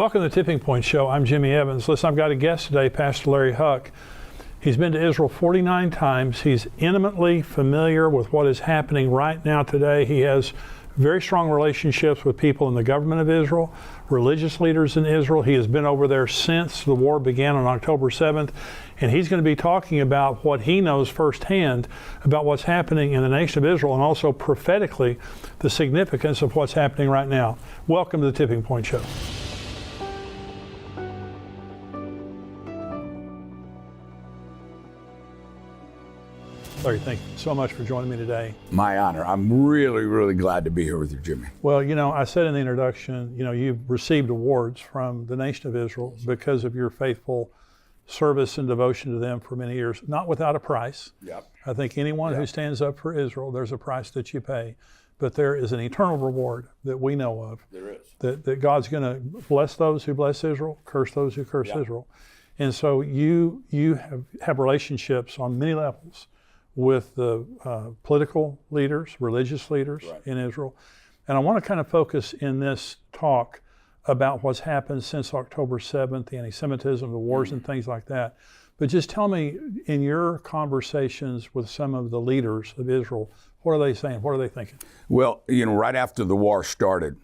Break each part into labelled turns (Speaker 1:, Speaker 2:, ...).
Speaker 1: Welcome to the Tipping Point Show. I'm Jimmy Evans. Listen, I've got a guest today, Pastor Larry Huck. He's been to Israel 49 times. He's intimately familiar with what is happening right now today. He has very strong relationships with people in the government of Israel, religious leaders in Israel. He has been over there since the war began on October 7th, and he's going to be talking about what he knows firsthand about what's happening in the nation of Israel, and also prophetically the significance of what's happening right now. Welcome to the Tipping Point Show. Larry, thank you so much for joining me today.
Speaker 2: My honor. I'm really, really glad to be here with you, Jimmy.
Speaker 1: Well, you know, I said in the introduction, you know, you've received awards from the nation of Israel because of your faithful service and devotion to them for many years, not without a price.
Speaker 2: Yep.
Speaker 1: I think anyone who stands up for Israel, there's a price that you pay, but there is an eternal reward that we know of.
Speaker 2: There is.
Speaker 1: That God's going to bless those who bless Israel, curse those who curse Israel. And so you have relationships on many levels with the political leaders, religious leaders in Israel. And I want to kind of focus in this talk about what's happened since October 7th, the anti-Semitism, the wars and things like that. But just tell me, in your conversations with some of the leaders of Israel, what are they saying? What are they thinking?
Speaker 2: Well, you know, right after the war started,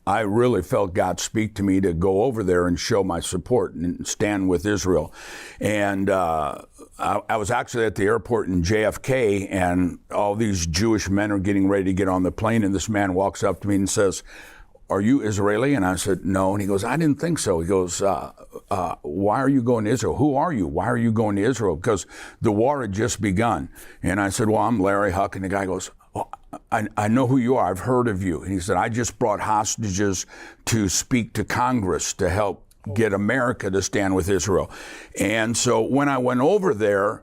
Speaker 2: I really felt God speak to me to go over there and show my support and stand with Israel. And I was actually at the airport in JFK, and all these Jewish men are getting ready to get on the plane, and this man walks up to me and says, "Are you Israeli?" And I said, "No." And he goes, "I didn't think so." He goes, "Why are you going to Israel? Who are you? Why are you going to Israel?" Because the war had just begun. And I said, "Well, I'm Larry Huck." And the guy goes, "Oh, I know who you are. I've heard of you." And he said, "I just brought hostages to speak to Congress to help get America to stand with Israel." And so when I went over there,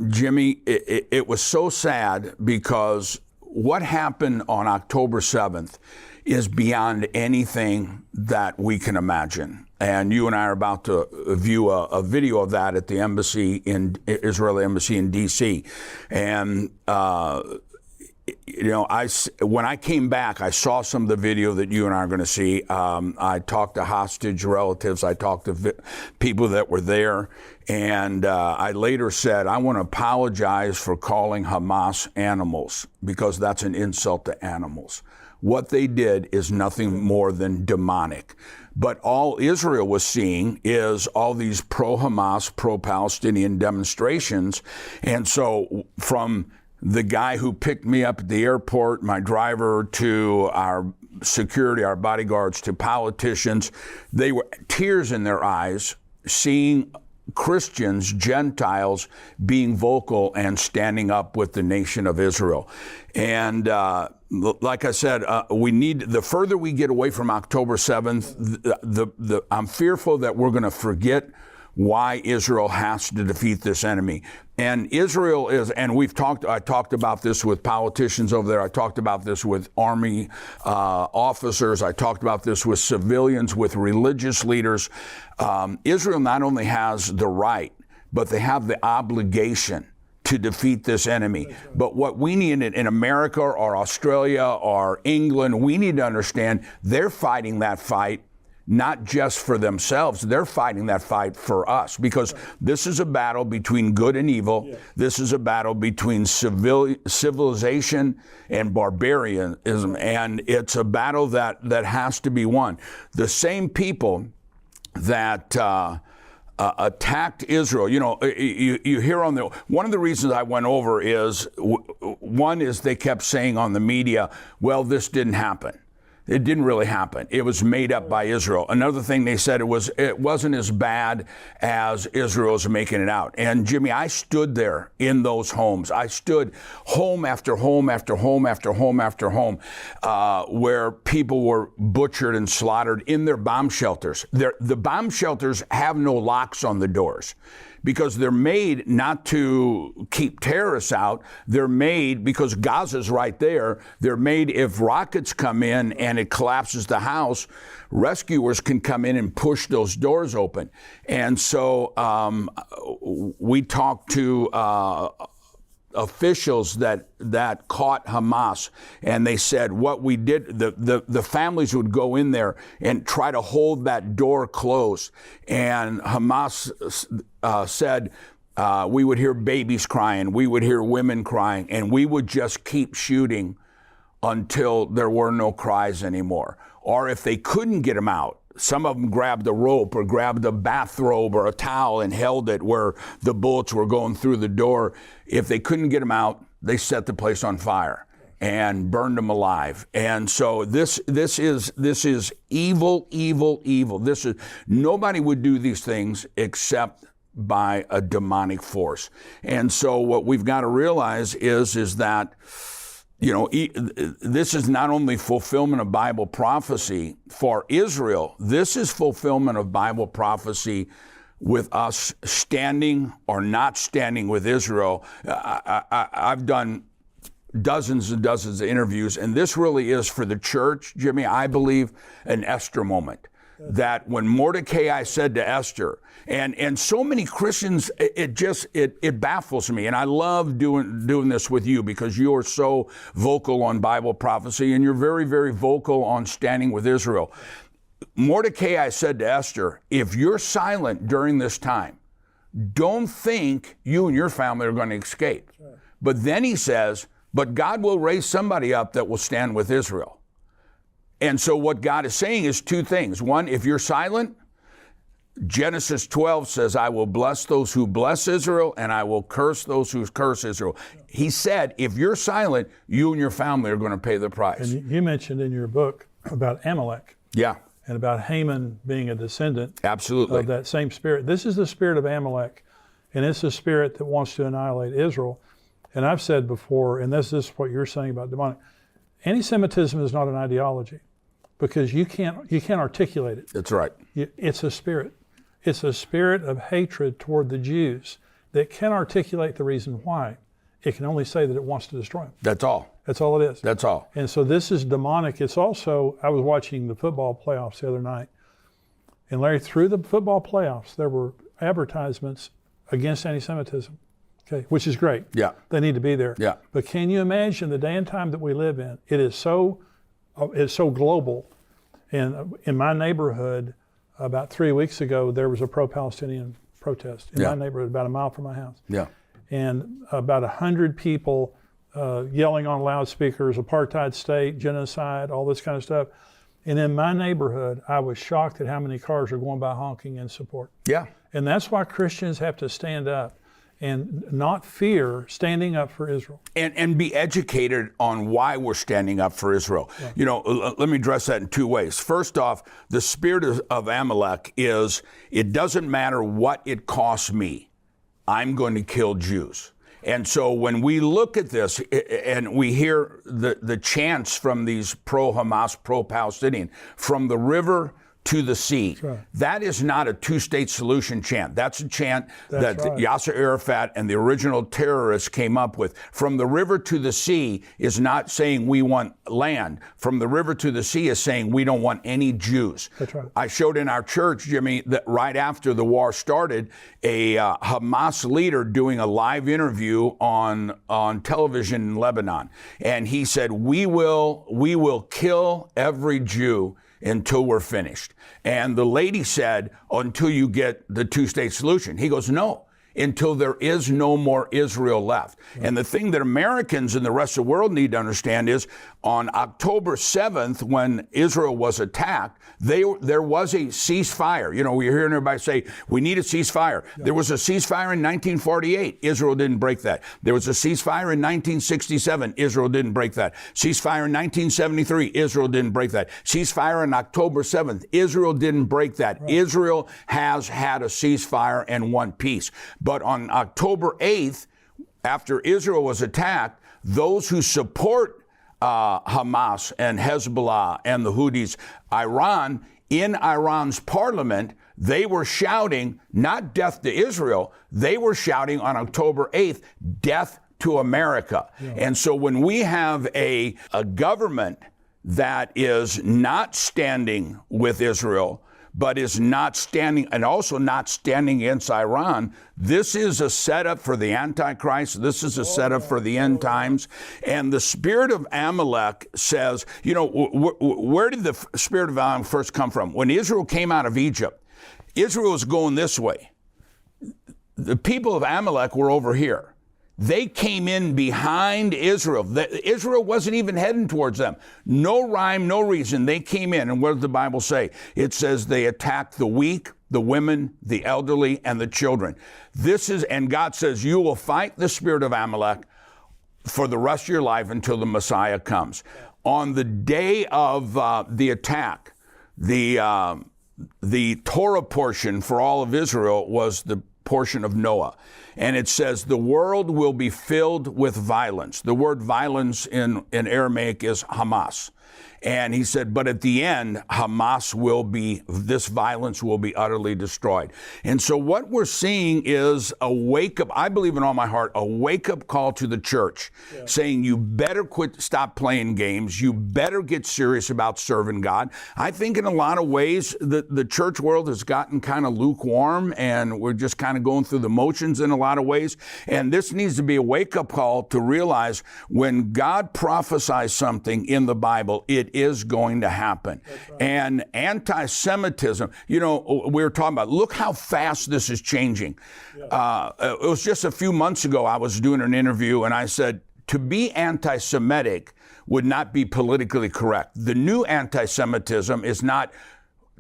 Speaker 2: Jimmy, it was so sad, because what happened on October 7th is beyond anything that we can imagine. And you and I are about to view a video of that at the embassy in Israeli embassy in D.C. And you know, when I came back, I saw some of the video that you and I are going to see. I talked to hostage relatives. I talked to people that were there. And I later said, I want to apologize for calling Hamas animals, because that's an insult to animals. What they did is nothing more than demonic. But all Israel was seeing is all these pro-Hamas, pro-Palestinian demonstrations. And so from the guy who picked me up at the airport, my driver, to our security, our bodyguards, to politicians, they were tears in their eyes seeing Christians, Gentiles, being vocal and standing up with the nation of Israel. And like I said, we need, the further we get away from October 7th, I'm fearful that we're going to forget why Israel has to defeat this enemy. And Israel is, and I talked about this with politicians over there. I talked about this with army officers. I talked about this with civilians, with religious leaders. Israel not only has the right, but they have the obligation to defeat this enemy. But what we need in America or Australia or England, we need to understand they're fighting that fight not just for themselves, they're fighting that fight for us, because this is a battle between good and evil. Yeah. This is a battle between civilization and barbarianism, and it's a battle that has to be won. The same people that attacked Israel, you know, you hear on one of the reasons I went over is, one is they kept saying on the media, well, this didn't happen. It didn't really happen. It was made up by Israel. Another thing they said, it wasn't as bad as Israel's making it out. And Jimmy, I stood there in those homes. I stood home after home after home after home after home, where people were butchered and slaughtered in their bomb shelters. The bomb shelters have no locks on the doors, because they're made not to keep terrorists out. They're made because Gaza's right there. They're made if rockets come in and it collapses the house, rescuers can come in and push those doors open. And so we talked to officials that caught Hamas, and they said what we did, the families would go in there and try to hold that door closed. And Hamas said, we would hear babies crying, we would hear women crying, and we would just keep shooting until there were no cries anymore. Or if they couldn't get them out, some of them grabbed a rope or grabbed a bathrobe or a towel and held it where the bullets were going through the door. If they couldn't get them out, they set the place on fire and burned them alive. And so this is evil, evil, evil. Nobody would do these things except by a demonic force. And so what we've got to realize is that, this is not only fulfillment of Bible prophecy for Israel, this is fulfillment of Bible prophecy with us standing or not standing with Israel. I've done dozens and dozens of interviews, and this really is for the church, Jimmy, I believe, an Esther moment. That when Mordecai said to Esther, and so many Christians, it baffles me, and I love doing this with you because you are so vocal on Bible prophecy, and you're very, very vocal on standing with Israel. Mordecai said to Esther, if you're silent during this time, don't think you and your family are going to escape. Sure. But then he says, but God will raise somebody up that will stand with Israel. And so what God is saying is two things. One, if you're silent, Genesis 12 says, I will bless those who bless Israel, and I will curse those who curse Israel. He said, if you're silent, you and your family are going to pay the price.
Speaker 1: And you mentioned in your book about Amalek.
Speaker 2: Yeah.
Speaker 1: And about Haman being a descendant.
Speaker 2: Absolutely.
Speaker 1: Of that same spirit. This is the spirit of Amalek, and it's the spirit that wants to annihilate Israel. And I've said before, and this is what you're saying about demonic, anti-Semitism is not an ideology, because you can't articulate it.
Speaker 2: That's right.
Speaker 1: It's a spirit. It's a spirit of hatred toward the Jews that can articulate the reason why. It can only say that it wants to destroy them.
Speaker 2: That's all.
Speaker 1: That's all it is.
Speaker 2: That's all.
Speaker 1: And so this is demonic. It's also, I was watching the football playoffs the other night, and Larry, through the football playoffs, there were advertisements against anti-Semitism, okay, which is great.
Speaker 2: Yeah.
Speaker 1: They need to be there.
Speaker 2: Yeah.
Speaker 1: But can you imagine the day and time that we live in? It's so global. And in my neighborhood, about 3 weeks ago, there was a pro-Palestinian protest in my neighborhood, about a mile from my house.
Speaker 2: Yeah.
Speaker 1: And about 100 people yelling on loudspeakers, apartheid state, genocide, all this kind of stuff. And in my neighborhood, I was shocked at how many cars are going by honking in support.
Speaker 2: Yeah.
Speaker 1: And that's why Christians have to stand up and not fear standing up for Israel.
Speaker 2: And be educated on why we're standing up for Israel. Yeah. Let me address that in two ways. First off, the spirit of Amalek is, it doesn't matter what it costs me, I'm going to kill Jews. And so when we look at this and we hear the chants from these pro-Hamas, pro-Palestinian, from the river to the sea, right, that is not a two-state solution chant. That's a chant that right, Yasser Arafat and the original terrorists came up with. From the river to the sea is not saying we want land. From the river to the sea is saying we don't want any Jews.
Speaker 1: That's right.
Speaker 2: I showed in our church, Jimmy, that right after the war started, a Hamas leader doing a live interview on television in Lebanon. And he said, we will kill every Jew until we're finished. And the lady said, until you get the two-state solution. He goes, no, until there is no more Israel left. Right. And the thing that Americans and the rest of the world need to understand is, on October 7th, when Israel was attacked, there was a ceasefire. We're hearing everybody say, we need a ceasefire. Yeah. There was a ceasefire in 1948. Israel didn't break that. There was a ceasefire in 1967. Israel didn't break that. Ceasefire in 1973. Israel didn't break that. Ceasefire on October 7th. Israel didn't break that. Right. Israel has had a ceasefire and won peace. But on October 8th, after Israel was attacked, those who support Hamas and Hezbollah and the Houthis, in Iran's parliament, they were shouting not death to Israel, they were shouting on October 8th, death to America. Yeah. And so when we have a government that is not standing with Israel, but is not standing, and also not standing against Iran. This is a setup for the Antichrist. This is a setup for the end times. And the spirit of Amalek says, you know, where did the spirit of Amalek first come from? When Israel came out of Egypt, Israel was going this way. The people of Amalek were over here. They came in behind Israel. Israel wasn't even heading towards them. No rhyme, no reason. They came in. And what does the Bible say? It says they attacked the weak, the women, the elderly, and the children. And God says, you will fight the spirit of Amalek for the rest of your life until the Messiah comes. On the day of the attack, the Torah portion for all of Israel was the portion of Noah. And it says, the world will be filled with violence. The word violence in Aramaic is Hamas. And he said, but at the end, this violence will be utterly destroyed. And so what we're seeing is a wake-up, I believe in all my heart, a wake-up call to the church, saying you better stop playing games. You better get serious about serving God. I think in a lot of ways, the church world has gotten kind of lukewarm, and we're just kind of going through the motions in a lot of ways. And this needs to be a wake-up call to realize when God prophesies something in the Bible, it is going to happen. Right. And anti-Semitism, you know, we were talking about, look how fast this is changing. Yeah. It was just a few months ago, I was doing an interview and I said, to be anti-Semitic would not be politically correct. The new anti-Semitism is not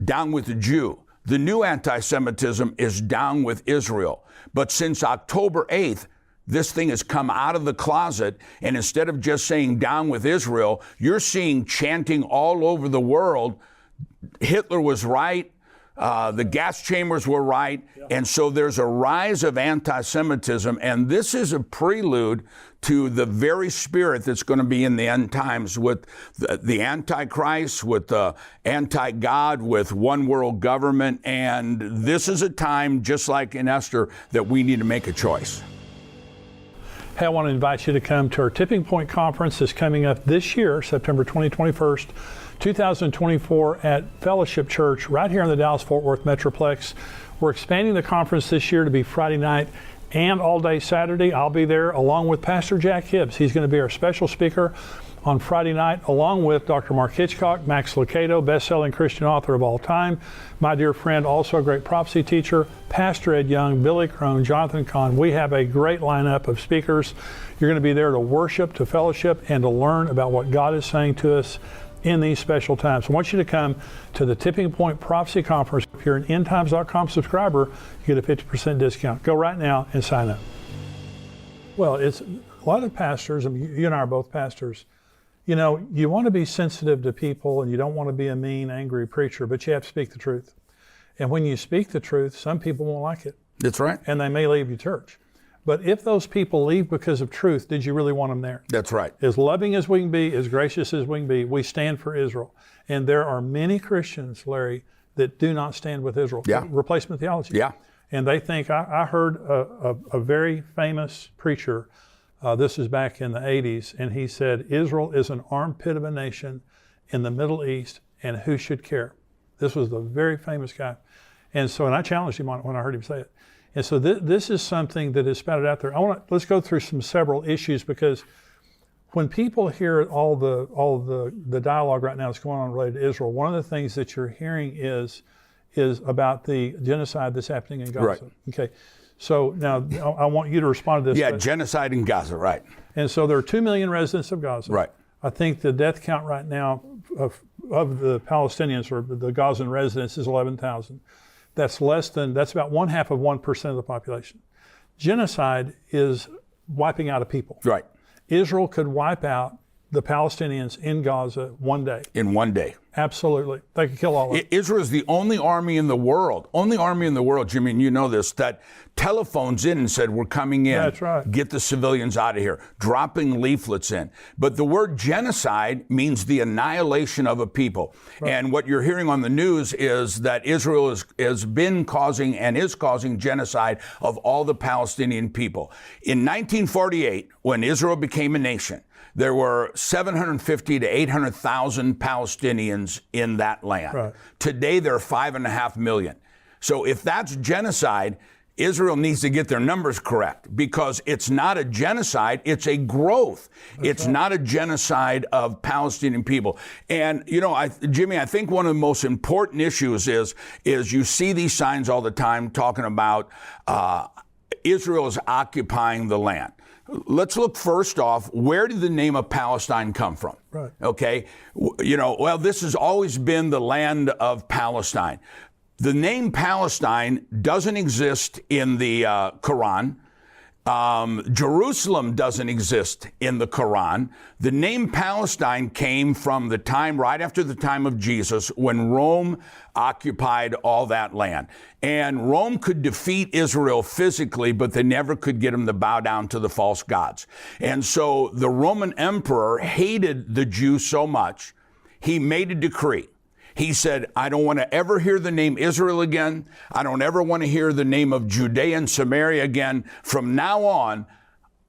Speaker 2: down with the Jew. The new anti-Semitism is down with Israel. But since October 8th, this thing has come out of the closet, and instead of just saying down with Israel, you're seeing chanting all over the world, Hitler was right, the gas chambers were right, and so there's a rise of anti-Semitism, and this is a prelude to the very spirit that's going to be in the end times with the Antichrist, with the anti-God, with one world government, and this is a time, just like in Esther, that we need to make a choice.
Speaker 1: Hey, I want to invite you to come to our Tipping Point Conference that's coming up this year, September 21st, 2024 at Fellowship Church right here in the Dallas-Fort Worth Metroplex. We're expanding the conference this year to be Friday night and all day Saturday. I'll be there along with Pastor Jack Hibbs. He's going to be our special speaker on Friday night, along with Dr. Mark Hitchcock, Max Lucado, best-selling Christian author of all time, my dear friend, also a great prophecy teacher, Pastor Ed Young, Billy Crone, Jonathan Kahn. We have a great lineup of speakers. You're going to be there to worship, to fellowship, and to learn about what God is saying to us in these special times. I want you to come to the Tipping Point Prophecy Conference. If you're an endtimes.com subscriber, you get a 50% discount. Go right now and sign up. Well, it's a lot of pastors, I mean, you and I are both pastors. You know, you want to be sensitive to people and you don't want to be a mean, angry preacher, but you have to speak the truth. And when you speak the truth, some people won't like it.
Speaker 2: That's right.
Speaker 1: And they may leave your church. But if those people leave because of truth, did you really want them there?
Speaker 2: That's right.
Speaker 1: As loving as we can be, as gracious as we can be, we stand for Israel. And there are many Christians, Larry, that do not stand with Israel.
Speaker 2: Yeah.
Speaker 1: Replacement theology.
Speaker 2: Yeah.
Speaker 1: And they think, I heard a very famous preacher, this is back in the 80s, and he said, Israel is an armpit of a nation in the Middle East, and who should care? This was the very famous guy. And so, and I challenged him on it when I heard him say it. And so this is something that is spouted out there. Let's go through several issues, because when people hear all the dialogue right now that's going on related to Israel, one of the things that you're hearing is about the genocide that's happening in Gaza.
Speaker 2: Right.
Speaker 1: Okay. So now I want you to respond to this.
Speaker 2: Yeah, genocide in Gaza, right.
Speaker 1: And so there are 2 million residents of Gaza.
Speaker 2: Right.
Speaker 1: I think the death count right now of the Palestinians or the Gazan residents is 11,000. That's about 0.5% of the population. Genocide is wiping out a people.
Speaker 2: Right.
Speaker 1: Israel could wipe out the Palestinians in Gaza one day.
Speaker 2: In one day.
Speaker 1: Absolutely. They could kill all of them.
Speaker 2: Israel is the only army in the world, Jimmy, and you know this, that telephones in and said, we're coming in.
Speaker 1: That's right.
Speaker 2: Get the civilians out of here. Dropping leaflets in. But the word genocide means the annihilation of a people. Right. And what you're hearing on the news is that Israel has been causing and is causing genocide of all the Palestinian people. In 1948, when Israel became a nation, there were 750 to 800,000 Palestinians in that land.
Speaker 1: Right.
Speaker 2: Today, there are 5.5 million. So if that's genocide, Israel needs to get their numbers correct, because it's not a genocide, it's a growth. It's not a genocide of Palestinian people. And, you know, Jimmy, I think one of the most important issues is you see these signs all the time talking about Israel is occupying the land. Let's look first off, where did the name of Palestine come from?
Speaker 1: Right.
Speaker 2: Okay. You know, well, this has always been the land of Palestine. The name Palestine doesn't exist in the Quran. Jerusalem doesn't exist in the Quran. The name Palestine came from the time, right after the time of Jesus, when Rome occupied all that land. And Rome could defeat Israel physically, but they never could get them to bow down to the false gods. And so the Roman emperor hated the Jews so much, he made a decree. He said, I don't want to ever hear the name Israel again. I don't ever want to hear the name of Judea and Samaria again. From now on,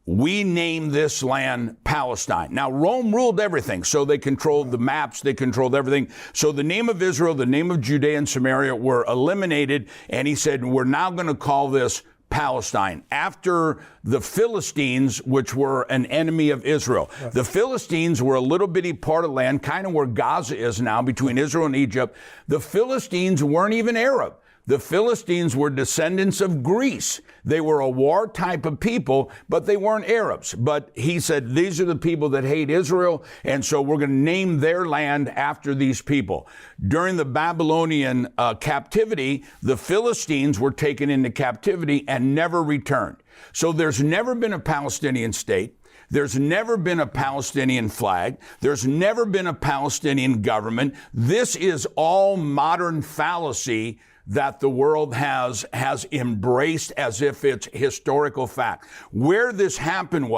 Speaker 2: we name this land Palestine. Now, Rome ruled everything, so they controlled the maps, they controlled everything. So the name of Israel, the name of Judea and Samaria were eliminated, and he said, we're now going to call this Palestine, after the Philistines, which were an enemy of Israel. Right. The Philistines were a little bitty part of land, kind of where Gaza is now, between Israel and Egypt. The Philistines weren't even Arab. The Philistines were descendants of Greece. They were a war type of people, but they weren't Arabs. But he said, these are the people that hate Israel, and so we're going to name their land after these people. During the Babylonian captivity, the Philistines were taken into captivity and never returned. So there's never been a Palestinian state. There's never been a Palestinian flag. There's never been a Palestinian government. This is all modern fallacy that the world has embraced as if it's historical fact. Where this happened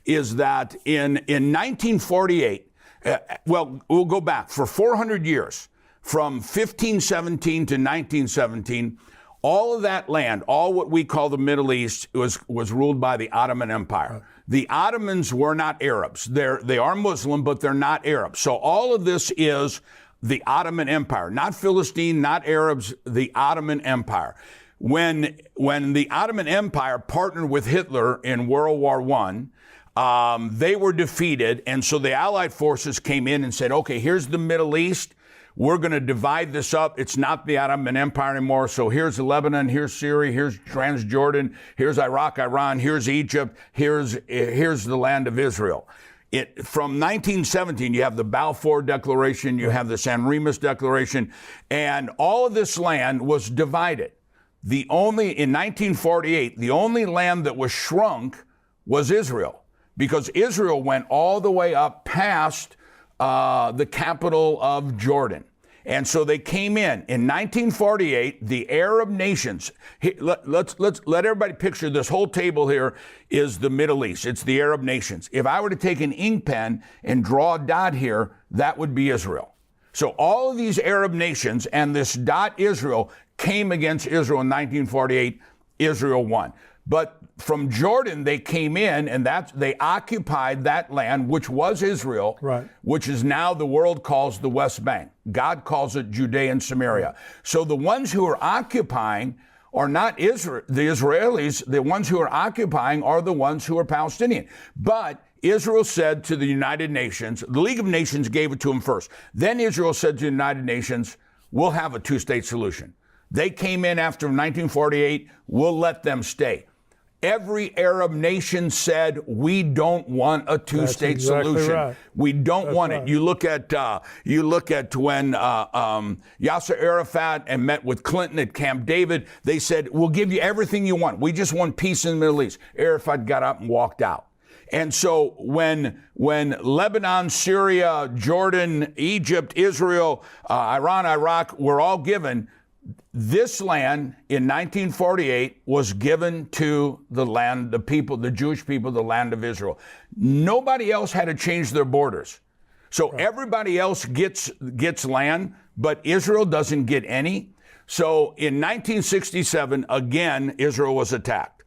Speaker 2: is that in 1948, well, we'll go back for 400 years, from 1517 to 1917, all of that land, all what we call the Middle East, was ruled by the Ottoman Empire. The Ottomans were not Arabs. They are Muslim, but they're not Arabs. So all of this is the Ottoman Empire, not Philistine, not Arabs, the Ottoman Empire. When the Ottoman Empire partnered with Hitler in World War I, they were defeated, and so the Allied forces came in and said, okay, here's the Middle East. We're going to divide this up. It's not the Ottoman Empire anymore. So here's Lebanon, here's Syria, here's Transjordan, here's Iraq, Iran, here's Egypt, here's the land of Israel. From 1917, you have the Balfour Declaration, you have the San Remus Declaration, and all of this land was divided. In 1948, the only land that was shrunk was Israel, because Israel went all the way up past the capital of Jordan. And so they came in 1948, the Arab nations. Let's let everybody picture this whole table here is the Middle East. It's the Arab nations. If I were to take an ink pen and draw a dot here, that would be Israel. So all of these Arab nations and this dot Israel came against Israel in 1948. Israel won. But from Jordan, they came in, and they occupied that land, which was Israel, right, which is now the world calls the West Bank. God calls it Judea and Samaria. So the ones who are occupying are not the Israelis. The ones who are occupying are the ones who are Palestinian. But Israel said to the United Nations, the League of Nations gave it to them first. Then Israel said to the United Nations, we'll have a two-state solution. They came in after 1948, we'll let them stay. Every Arab nation said, we don't want a two-state solution. Right. We don't want it. You look at when Yasser Arafat and met with Clinton at Camp David. They said, we'll give you everything you want. We just want peace in the Middle East. Arafat got up and walked out. And so when Lebanon, Syria, Jordan, Egypt, Israel, Iran, Iraq were all given, This land in 1948 was given to the land, the people, the Jewish people, the land of Israel. Nobody else had to change their borders. So everybody else gets land, but Israel doesn't get any. So in 1967, again, Israel was attacked.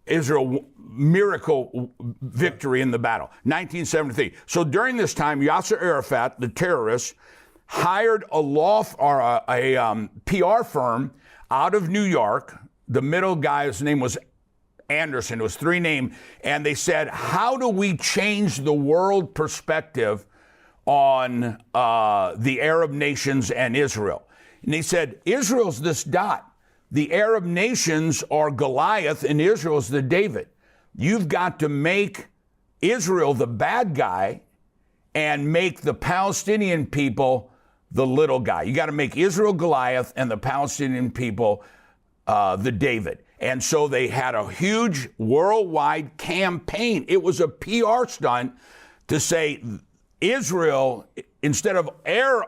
Speaker 2: Israel, miracle victory in the battle. 1973. So during this time, Yasser Arafat, the terrorist, hired a PR firm out of New York. The middle guy's name was Anderson. It was three names. And they said, how do we change the world perspective on the Arab nations and Israel? And he said, Israel's this dot. The Arab nations are Goliath and Israel's the David. You've got to make Israel the bad guy and make the Palestinian people the little guy. You got to make Israel Goliath and the Palestinian people the David. And so they had a huge worldwide campaign. It was a PR stunt to say Israel, instead of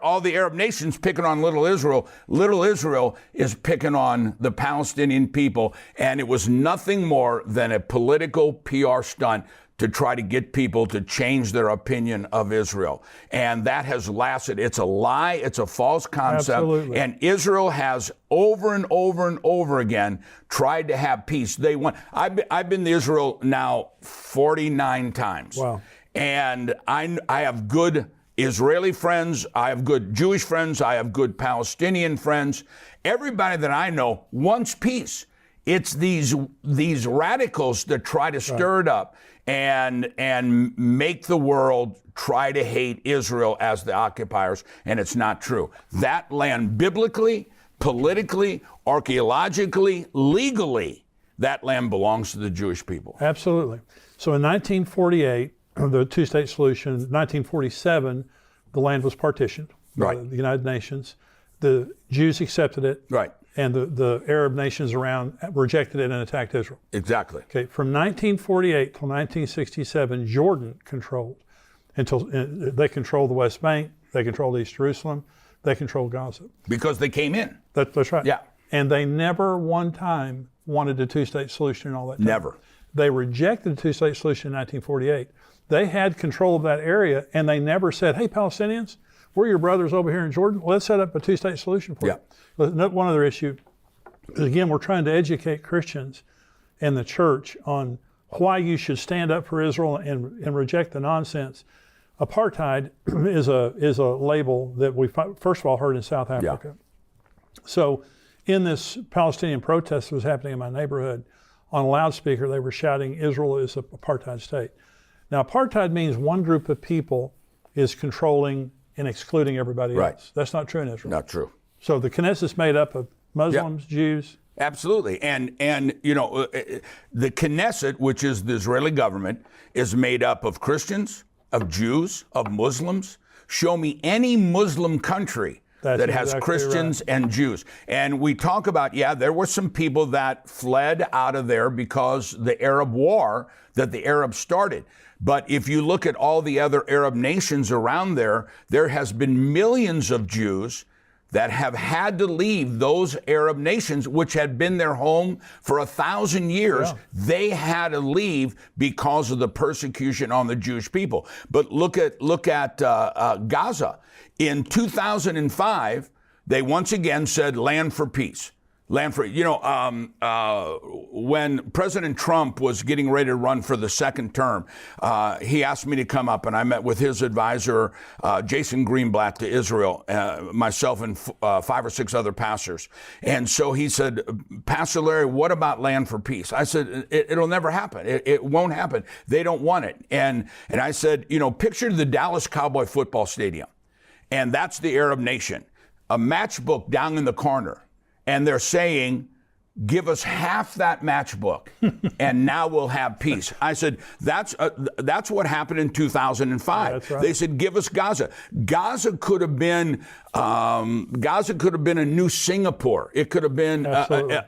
Speaker 2: all the Arab nations picking on little Israel is picking on the Palestinian people. And it was nothing more than a political PR stunt to try to get people to change their opinion of Israel. And that has lasted. It's a lie. It's a false concept.
Speaker 1: Absolutely.
Speaker 2: And Israel has over and over and over again tried to have peace. They want. I've been to Israel now 49 times.
Speaker 1: Wow.
Speaker 2: And I have good Israeli friends. I have good Jewish friends. I have good Palestinian friends. Everybody that I know wants peace. It's these radicals that try to stir it up and make the world try to hate Israel as the occupiers, and it's not true. That land, biblically, politically, archaeologically, legally, that land belongs to the Jewish people.
Speaker 1: Absolutely. So in 1948, the two-state solution. 1947, the land was partitioned by the United Nations. The Jews accepted it.
Speaker 2: Right.
Speaker 1: And the Arab nations around rejected it and attacked Israel.
Speaker 2: Exactly.
Speaker 1: Okay. From 1948 till 1967, Jordan controlled they controlled the West Bank, they controlled East Jerusalem, they controlled Gaza.
Speaker 2: Because they came in.
Speaker 1: That's right.
Speaker 2: Yeah.
Speaker 1: And they never one time wanted a two-state solution and all that time.
Speaker 2: Never.
Speaker 1: They rejected the two-state solution in 1948. They had control of that area, and they never said, hey, Palestinians, we're your brothers over here in Jordan. Let's set up a two-state solution for you. One other issue is, again, we're trying to educate Christians and the church on why you should stand up for Israel and reject the nonsense. Apartheid is a label that we first of all heard in South Africa. Yeah. So in this Palestinian protest that was happening in my neighborhood, on a loudspeaker, they were shouting, Israel is an apartheid state. Now, apartheid means one group of people is controlling and excluding everybody else. That's not true in Israel.
Speaker 2: Not true.
Speaker 1: So the Knesset is made up of Muslims, Jews.
Speaker 2: Absolutely. And you know, the Knesset, which is the Israeli government, is made up of Christians, of Jews, of Muslims. Show me any Muslim country that has exactly Christians and Jews. And we talk about, there were some people that fled out of there because the Arab war that the Arabs started. But if you look at all the other Arab nations around there, there has been millions of Jews that have had to leave those Arab nations, which had been their home for 1,000 years. Yeah. They had to leave because of the persecution on the Jewish people. But look at Gaza. In 2005, they once again said land for peace. Land for, when President Trump was getting ready to run for the second term, he asked me to come up, and I met with his advisor, Jason Greenblatt, to Israel, myself and 5 or 6 other pastors. And so he said, Pastor Larry, what about land for peace? I said, it'll never happen. It won't happen. They don't want it. And I said, picture the Dallas Cowboy football stadium, and that's the Arab nation. A matchbook down in the corner. And they're saying, give us half that matchbook, and now we'll have peace. I said, that's what happened in 2005. That's right. They said, give us Gaza. Gaza could have been a new Singapore. It could have been.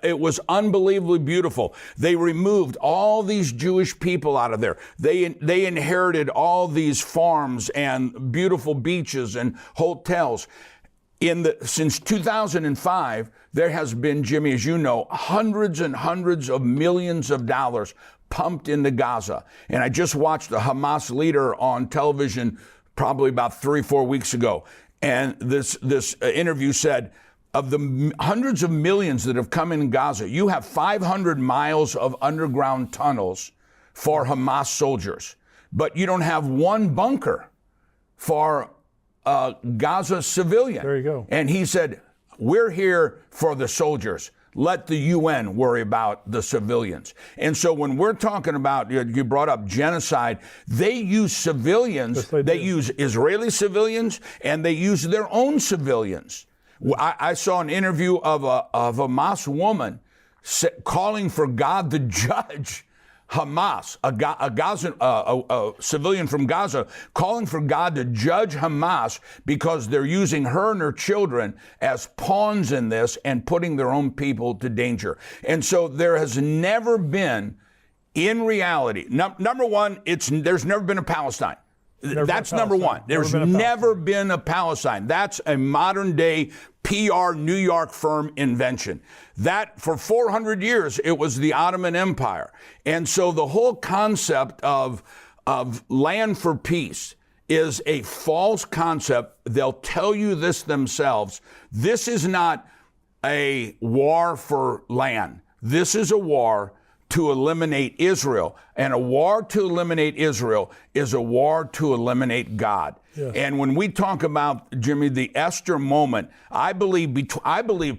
Speaker 2: It was unbelievably beautiful. They removed all these Jewish people out of there. They inherited all these farms and beautiful beaches and hotels. since 2005, there has been, Jimmy, as you know, hundreds and hundreds of millions of dollars pumped into Gaza. And I just watched a Hamas leader on television probably about 3-4 weeks ago. And this interview said, of the hundreds of millions that have come in Gaza, you have 500 miles of underground tunnels for Hamas soldiers, but you don't have one bunker for Gaza civilian.
Speaker 1: There you go.
Speaker 2: And he said, we're here for the soldiers. Let the UN worry about the civilians. And so when we're talking about, you brought up genocide, they use civilians,
Speaker 1: yes,
Speaker 2: they use Israeli civilians, and they use their own civilians. I saw an interview of a Hamas woman calling for God to judge Hamas, a civilian from Gaza, calling for God to judge Hamas because they're using her and her children as pawns in this and putting their own people to danger. And so there has never been, in reality, number one, there's never been a Palestine. That's number one. There's never been a Palestine. That's a modern day PR New York firm invention. That for 400 years, it was the Ottoman Empire. And so the whole concept of land for peace is a false concept. They'll tell you this themselves. This is not a war for land. This is a war to eliminate Israel. And a war to eliminate Israel is a war to eliminate God. Yes. And when we talk about, Jimmy, the Esther moment, I believe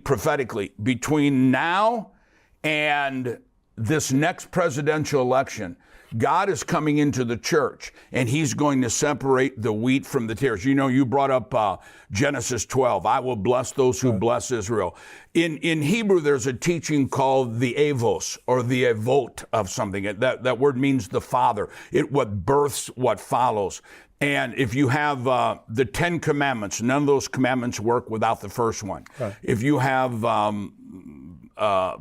Speaker 2: prophetically, between now and this next presidential election, God is coming into the church, and he's going to separate the wheat from the tares. You know, you brought up Genesis 12. I will bless those who bless Israel. In Hebrew, there's a teaching called the avos, or the avot of something. That word means the father. What births what follows. And if you have the 10 commandments, none of those commandments work without the first one. Right. If you have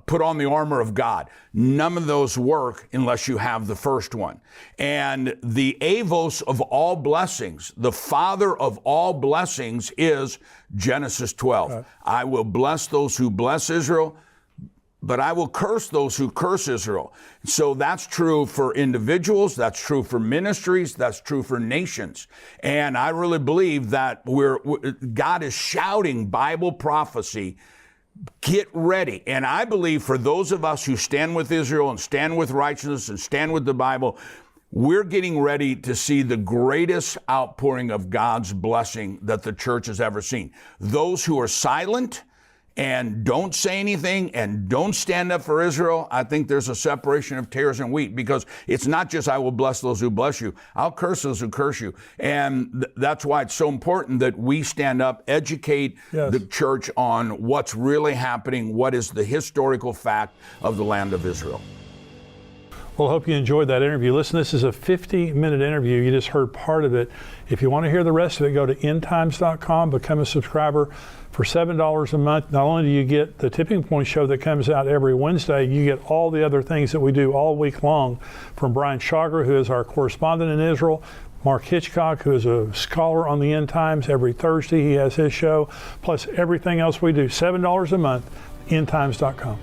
Speaker 2: put on the armor of God, none of those work unless you have the first one. And the avos of all blessings, the father of all blessings, is Genesis 12. Right. I will bless those who bless Israel, but I will curse those who curse Israel. So that's true for individuals, that's true for ministries, that's true for nations. And I really believe that God is shouting Bible prophecy, get ready. And I believe for those of us who stand with Israel and stand with righteousness and stand with the Bible, we're getting ready to see the greatest outpouring of God's blessing that the church has ever seen. Those who are silent and don't say anything and don't stand up for Israel, I think there's a separation of tares and wheat, because it's not just I will bless those who bless you, I'll curse those who curse you. And that's why it's so important that we stand up, educate the church on what's really happening, what is the historical fact of the land of Israel.
Speaker 1: Well, I hope you enjoyed that interview. Listen, this is a 50-minute interview. You just heard part of it. If you want to hear the rest of it, go to endtimes.com, become a subscriber for $7 a month. Not only do you get the Tipping Point show that comes out every Wednesday, you get all the other things that we do all week long from Brian Schrauger, who is our correspondent in Israel, Mark Hitchcock, who is a scholar on the end times. Every Thursday he has his show, plus everything else we do. $7 a month, endtimes.com.